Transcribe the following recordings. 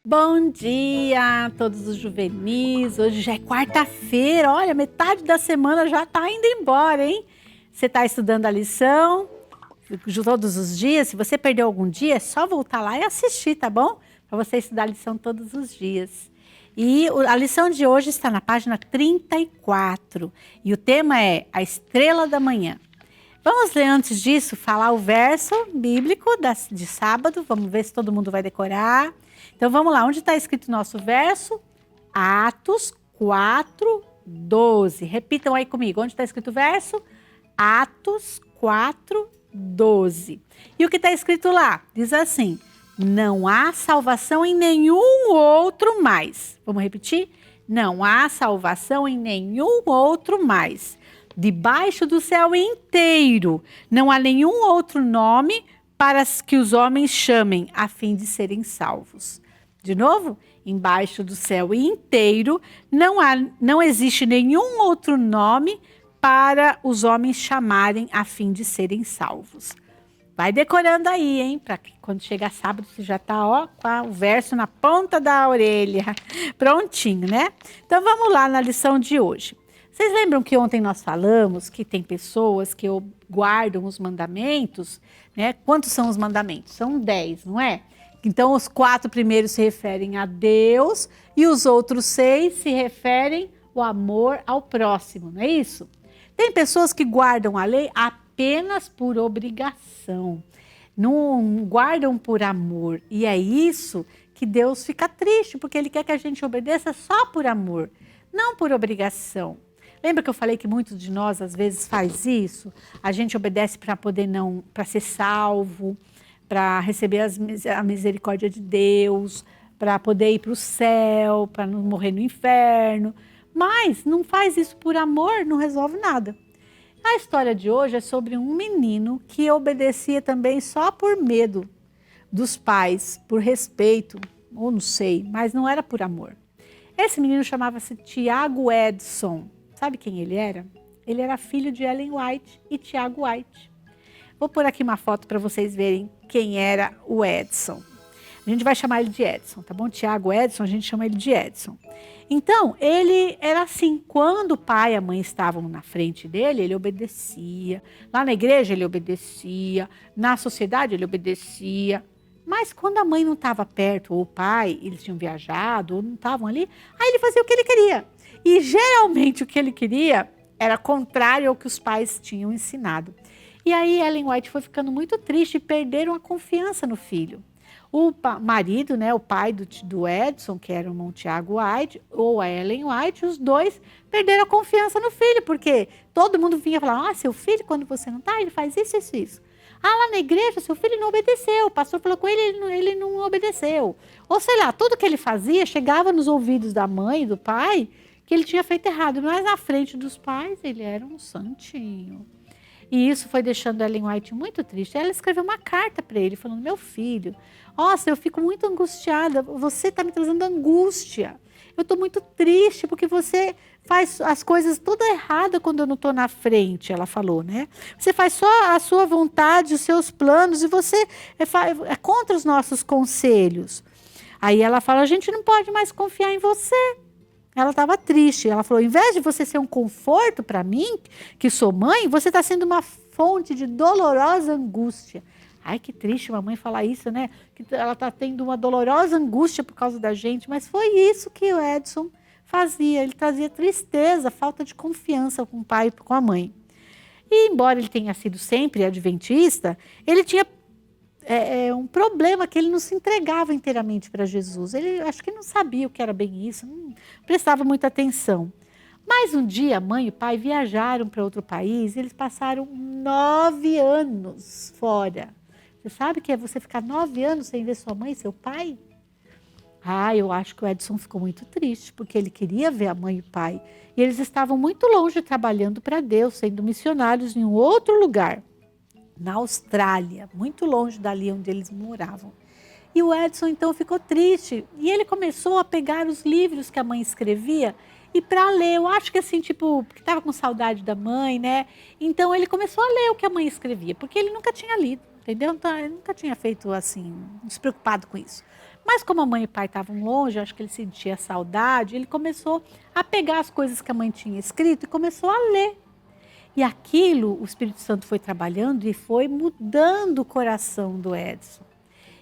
Bom dia a todos os juvenis. Hoje já é quarta-feira. Olha, metade da semana já está indo embora, hein? Você está estudando a lição todos os dias. Se você perdeu algum dia, é só voltar lá e assistir, tá bom? Para você estudar a lição todos os dias. E a lição de hoje está na página 34. E o tema é a estrela da manhã. Vamos ler antes disso, falar o verso bíblico de sábado. Vamos ver se todo mundo vai decorar. Então vamos lá, onde está escrito o nosso verso? Atos 4, 12. Repitam aí comigo, onde está escrito o verso? Atos 4, 12. E o que está escrito lá? Diz assim: não há salvação em nenhum outro mais. Vamos repetir? Não há salvação em nenhum outro mais. Debaixo do céu inteiro, não há nenhum outro nome para que os homens chamem, a fim de serem salvos. De novo, embaixo do céu inteiro, não existe nenhum outro nome para os homens chamarem, a fim de serem salvos. Vai decorando aí, hein? Para que quando chegar sábado você já está com o verso na ponta da orelha. Prontinho, né? Então vamos lá na lição de hoje. Vocês lembram que ontem nós falamos que tem pessoas que guardam os mandamentos, né? Quantos são os mandamentos? São 10, não é? Então os 4 primeiros se referem a Deus e os outros 6 se referem ao amor ao próximo, não é isso? Tem pessoas que guardam a lei apenas por obrigação, não guardam por amor. E é isso que Deus fica triste, porque Ele quer que a gente obedeça só por amor, não por obrigação. Lembra que eu falei que muitos de nós às vezes faz isso? A gente obedece para ser salvo, para receber a misericórdia de Deus, para poder ir para o céu, para não morrer no inferno. Mas não faz isso por amor, não resolve nada. A história de hoje é sobre um menino que obedecia também só por medo dos pais, por respeito, ou não sei, mas não era por amor. Esse menino chamava-se Tiago Edson. Sabe quem ele era? Ele era filho de Ellen White e Tiago White. Vou pôr aqui uma foto para vocês verem quem era o Edson. A gente vai chamar ele de Edson, tá bom? Tiago Edson, a gente chama ele de Edson. Então, ele era assim, quando o pai e a mãe estavam na frente dele, ele obedecia. Lá na igreja ele obedecia, na sociedade ele obedecia. Mas quando a mãe não estava perto, ou o pai, eles tinham viajado, ou não estavam ali, aí ele fazia o que ele queria. E geralmente o que ele queria era contrário ao que os pais tinham ensinado. E aí Ellen White foi ficando muito triste e perderam a confiança no filho. O marido, né, o pai do Edson, que era o irmão Tiago White, ou a Ellen White, os dois perderam a confiança no filho, porque todo mundo vinha falar: seu filho, quando você não está, ele faz isso, isso, isso. Lá na igreja, seu filho não obedeceu, o pastor falou com ele, ele não obedeceu. Ou sei lá, tudo que ele fazia chegava nos ouvidos da mãe e do pai, que ele tinha feito errado, mas na frente dos pais ele era um santinho. E isso foi deixando Ellen White muito triste. Ela escreveu uma carta para ele, falando: meu filho, nossa, eu fico muito angustiada, você está me trazendo angústia. Eu estou muito triste porque você faz as coisas toda errada quando eu não estou na frente, ela falou, né? Você faz só a sua vontade, os seus planos, e você é contra os nossos conselhos. Aí ela fala: a gente não pode mais confiar em você. Ela estava triste. Ela falou: ao invés de você ser um conforto para mim, que sou mãe, você está sendo uma fonte de dolorosa angústia. Ai, que triste uma mãe falar isso, né? Que ela está tendo uma dolorosa angústia por causa da gente. Mas foi isso que o Edson fazia. Ele trazia tristeza, falta de confiança com o pai e com a mãe. E embora ele tenha sido sempre adventista, ele tinha um problema, que ele não se entregava inteiramente para Jesus. Ele acho que não sabia o que era bem isso, não prestava muita atenção. Mas um dia a mãe e o pai viajaram para outro país e eles passaram 9 anos fora. Você sabe que é você ficar 9 anos sem ver sua mãe e seu pai? Eu acho que o Edson ficou muito triste, porque ele queria ver a mãe e o pai. E eles estavam muito longe trabalhando para Deus, sendo missionários em um outro lugar, na Austrália, muito longe dali onde eles moravam. E o Edson então ficou triste e ele começou a pegar os livros que a mãe escrevia e para ler. Eu acho que assim, porque estava com saudade da mãe, né? Então ele começou a ler o que a mãe escrevia, porque ele nunca tinha lido, entendeu? Então ele nunca tinha feito assim, despreocupado com isso. Mas como a mãe e o pai estavam longe, acho que ele sentia saudade, ele começou a pegar as coisas que a mãe tinha escrito e começou a ler. E aquilo, o Espírito Santo foi trabalhando e foi mudando o coração do Edson.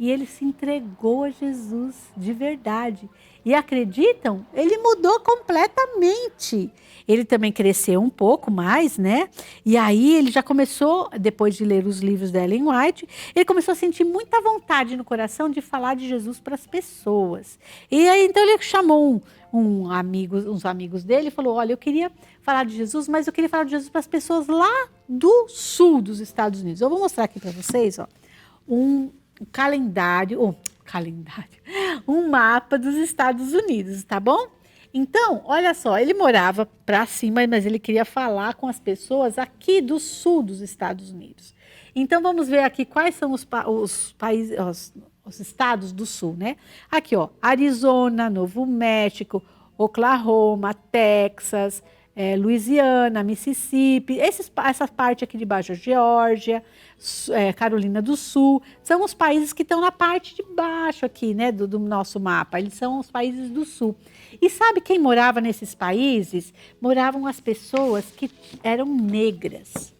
E ele se entregou a Jesus de verdade. E acreditam? Ele mudou completamente. Ele também cresceu um pouco mais, né? E aí ele já começou, depois de ler os livros da Ellen White, ele começou a sentir muita vontade no coração de falar de Jesus para as pessoas. E aí então ele chamou uns amigos dele e falou: olha, eu queria falar de Jesus, mas eu queria falar de Jesus para as pessoas lá do sul dos Estados Unidos. Eu vou mostrar aqui para vocês, ó, um um mapa dos Estados Unidos, tá bom? Então, olha só, ele morava para cima, mas ele queria falar com as pessoas aqui do sul dos Estados Unidos. Então, vamos ver aqui quais são os países, os estados do sul, né? Aqui, ó, Arizona, Novo México, Oklahoma, Texas, Louisiana, Mississippi, essa parte aqui de baixo, Geórgia, Carolina do Sul, são os países que estão na parte de baixo aqui, né, do nosso mapa. Eles são os países do Sul. E sabe quem morava nesses países? Moravam as pessoas que eram negras.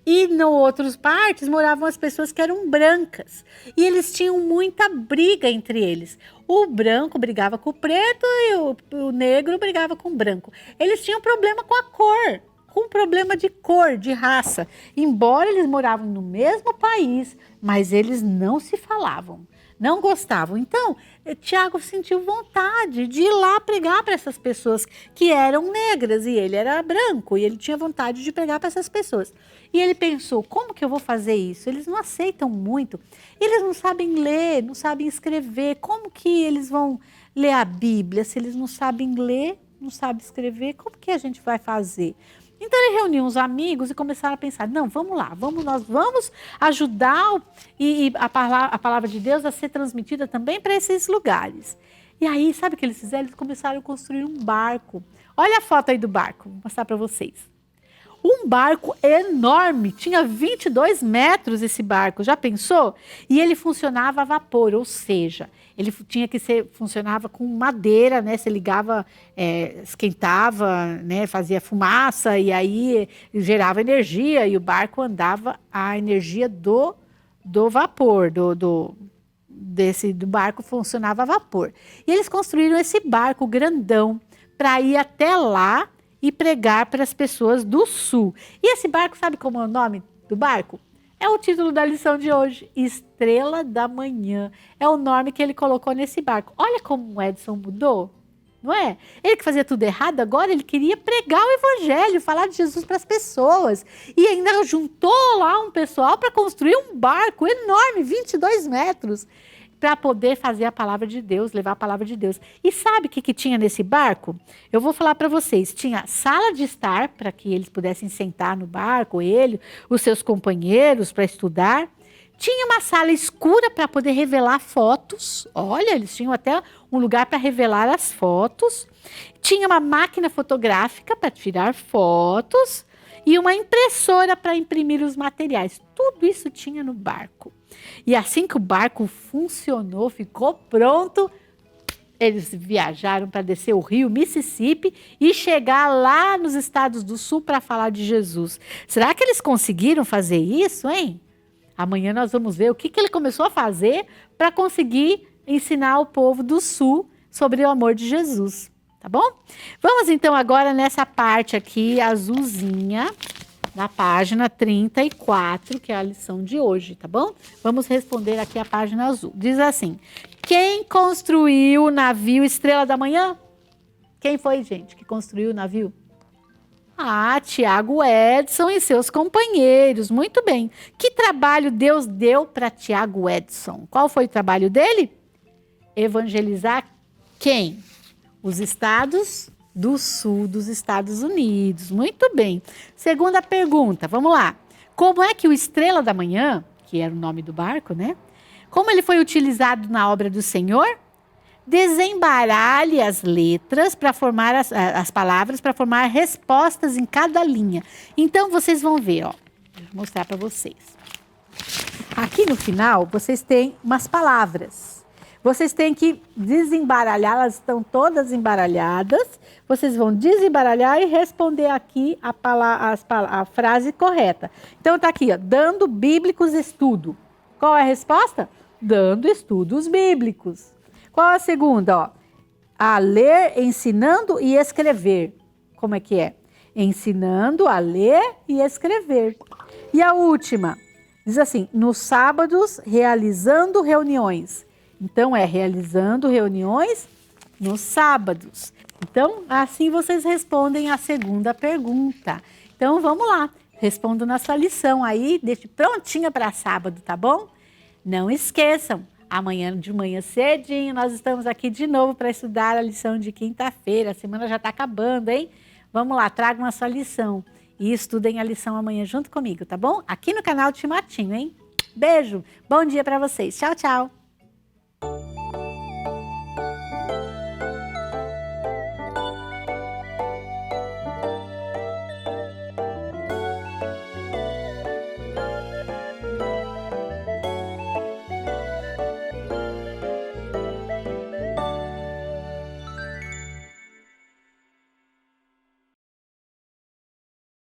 E em outras partes moravam as pessoas que eram brancas. E eles tinham muita briga entre eles. O branco brigava com o preto e o negro brigava com o branco. Eles tinham problema com a cor, com problema de cor, de raça. Embora eles moravam no mesmo país, mas eles não se falavam, não gostavam. Então, Tiago sentiu vontade de ir lá pregar para essas pessoas que eram negras e ele era branco e ele tinha vontade de pregar para essas pessoas. E ele pensou, como que eu vou fazer isso? Eles não aceitam muito, eles não sabem ler, não sabem escrever, como que eles vão ler a Bíblia? Se eles não sabem ler, não sabem escrever, como que a gente vai fazer? Então ele reuniu uns amigos e começaram a pensar, não, vamos lá, nós vamos ajudar a palavra de Deus a ser transmitida também para esses lugares. E aí, sabe o que eles fizeram? Eles começaram a construir um barco. Olha a foto aí do barco, vou mostrar para vocês. Um barco enorme, tinha 22 metros esse barco, já pensou? E ele funcionava a vapor, ou seja, ele funcionava com madeira, né? Você ligava, esquentava, né? Fazia fumaça e aí gerava energia e o barco andava a energia do vapor, do barco funcionava a vapor. E eles construíram esse barco grandão para ir até lá e pregar para as pessoas do sul. E esse barco, sabe como é o nome do barco? É o título da lição de hoje, Estrela da Manhã. É o nome que ele colocou nesse barco. Olha como o Edson mudou, não é? Ele que fazia tudo errado, agora ele queria pregar o evangelho, falar de Jesus para as pessoas. E ainda juntou lá um pessoal para construir um barco enorme, 22 metros, para poder fazer a palavra de Deus, levar a palavra de Deus. E sabe o que tinha nesse barco? Eu vou falar para vocês. Tinha sala de estar, para que eles pudessem sentar no barco, ele, os seus companheiros, para estudar. Tinha uma sala escura para poder revelar fotos. Olha, eles tinham até um lugar para revelar as fotos. Tinha uma máquina fotográfica para tirar fotos e uma impressora para imprimir os materiais. Tudo isso tinha no barco. E assim que o barco funcionou, ficou pronto, eles viajaram para descer o rio Mississippi e chegar lá nos Estados do Sul para falar de Jesus. Será que eles conseguiram fazer isso, hein? Amanhã nós vamos ver o que ele começou a fazer para conseguir ensinar o povo do Sul sobre o amor de Jesus, tá bom? Vamos então agora nessa parte aqui azulzinha, na página 34, que é a lição de hoje, tá bom? Vamos responder aqui a página azul. Diz assim, quem construiu o navio Estrela da Manhã? Quem foi, gente, que construiu o navio? Tiago Edson e seus companheiros. Muito bem. Que trabalho Deus deu para Tiago Edson? Qual foi o trabalho dele? Evangelizar quem? Os estados do sul dos Estados Unidos. Muito bem. Segunda pergunta, vamos lá. Como é que o Estrela da Manhã, que era o nome do barco, né? Como ele foi utilizado na obra do Senhor? Desembaralhe as letras para formar as palavras, para formar respostas em cada linha. Então, vocês vão ver, ó. Vou mostrar para vocês. Aqui no final, vocês têm umas palavras. Vocês têm que desembaralhar, elas estão todas embaralhadas. Vocês vão desembaralhar e responder aqui a frase correta. Então tá aqui, ó, dando bíblicos estudo. Qual é a resposta? Dando estudos bíblicos. Qual a segunda? Ó, a ler, ensinando e escrever. Como é que é? Ensinando a ler e escrever. E a última, diz assim, nos sábados, realizando reuniões. Então, é realizando reuniões nos sábados. Então, assim vocês respondem a segunda pergunta. Então, vamos lá. Respondo na sua lição aí, deixe prontinha para sábado, tá bom? Não esqueçam, amanhã de manhã cedinho, nós estamos aqui de novo para estudar a lição de quinta-feira. A semana já está acabando, hein? Vamos lá, tragam a sua lição e estudem a lição amanhã junto comigo, tá bom? Aqui no canal Timatinho, hein? Beijo, bom dia para vocês. Tchau, tchau.